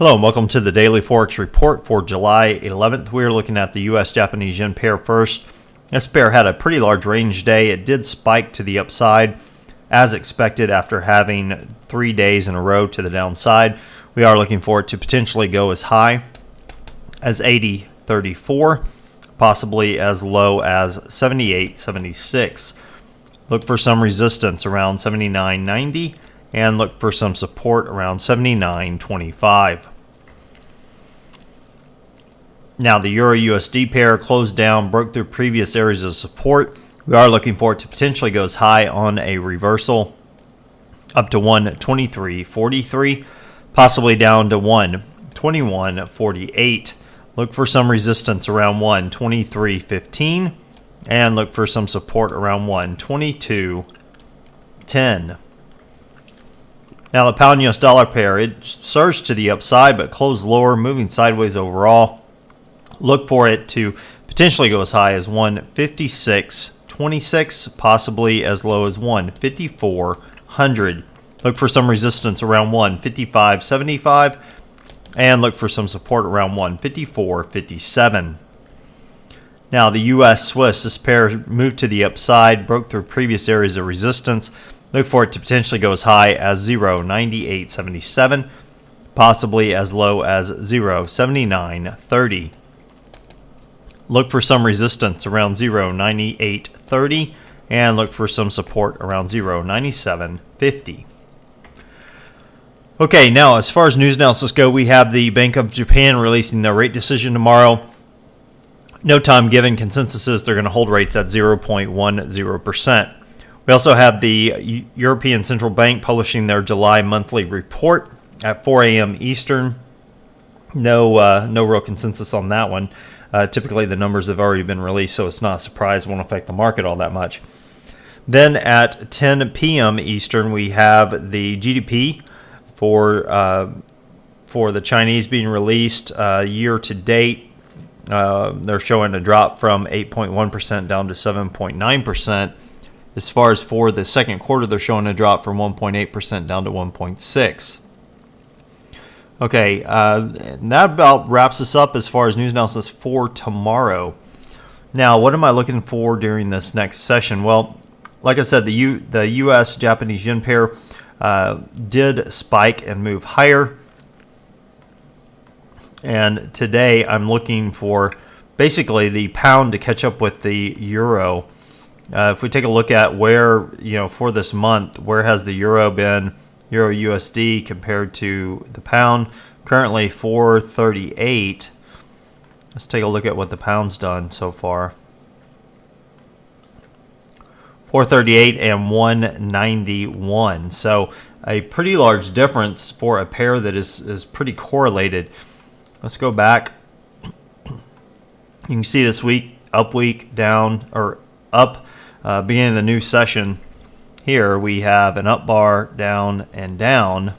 Hello and welcome to the Daily Forex Report for July 11th. We're looking at the US-Japanese yen pair first. This pair had a pretty large range day. It did spike to the upside as expected after having 3 days in a row to the downside. We are looking for it to potentially go as high as 80.34, possibly as low as 78.76. Look for some resistance around 79.90 and look for some support around 79.25. Now the Euro-USD pair closed down, broke through previous areas of support. We are looking for it to potentially go as high on a reversal up to 123.43, possibly down to 121.48. Look for some resistance around 123.15 and look for some support around 122.10. Now the pound US dollar pair, it surged to the upside but closed lower, moving sideways overall. Look for it to potentially go as high as 156.26, possibly as low as 154.00. Look for some resistance around 155.75 and look for some support around 154.57. Now the US Swiss, this pair moved to the upside, broke through previous areas of resistance. Look for it to potentially go as high as 0.9877, possibly as low as 0.7930. Look for some resistance around 0.9830 and look for some support around 0.9750. Okay, now as far as news analysis go, we have the Bank of Japan releasing their rate decision tomorrow. No time given. Consensus is they're going to hold rates at 0.10%. We also have the European Central Bank publishing their July monthly report at 4 a.m. Eastern. No real consensus on that one. Typically the numbers have already been released, so it's not a surprise. It won't affect the market all that much. Then at 10 p.m. Eastern, we have the GDP for the Chinese being released year to date. They're showing a drop from 8.1% down to 7.9%. As far as for the second quarter, they're showing a drop from 1.8% down to 1.6%. Okay, and that about wraps us up as far as news analysis for tomorrow. Now, what am I looking for during this next session? Well, like I said, the U.S.-Japanese yen pair did spike and move higher. And today I'm looking for basically the pound to catch up with the euro. If we take a look at where, for this month, where has the euro been? Euro USD compared to the pound, currently 438. Let's take a look at what the pound's done so far. 438 and 191. So a pretty large difference for a pair that is pretty correlated. Let's go back. You can see this week, up week, down, or up, beginning of the new session. Here we have an up bar, down, and down.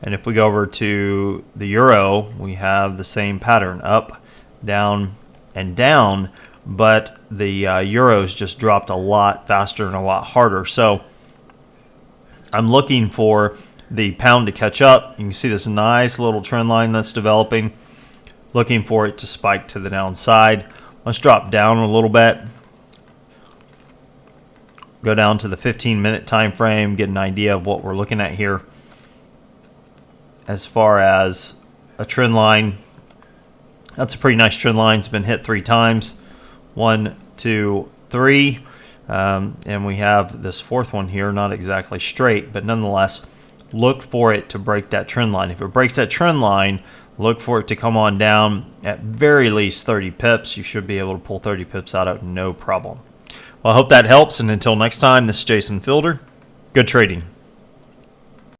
And if we go over to the euro, we have the same pattern, up, down, and down. But the euros just dropped a lot faster and a lot harder. So I'm looking for the pound to catch up. You can see this nice little trend line that's developing. Looking for it to spike to the downside. Let's drop down a little bit. Go down to the 15-minute time frame, get an idea of what we're looking at here. As far as a trend line, that's a pretty nice trend line. It's been hit 3 times. 1, 2, 3. And we have this fourth one here, not exactly straight, but nonetheless, look for it to break that trend line. If it breaks that trend line, look for it to come on down at very least 30 pips. You should be able to pull 30 pips out of no problem. Well, I hope that helps, and until next time, this is Jason Fielder. Good trading.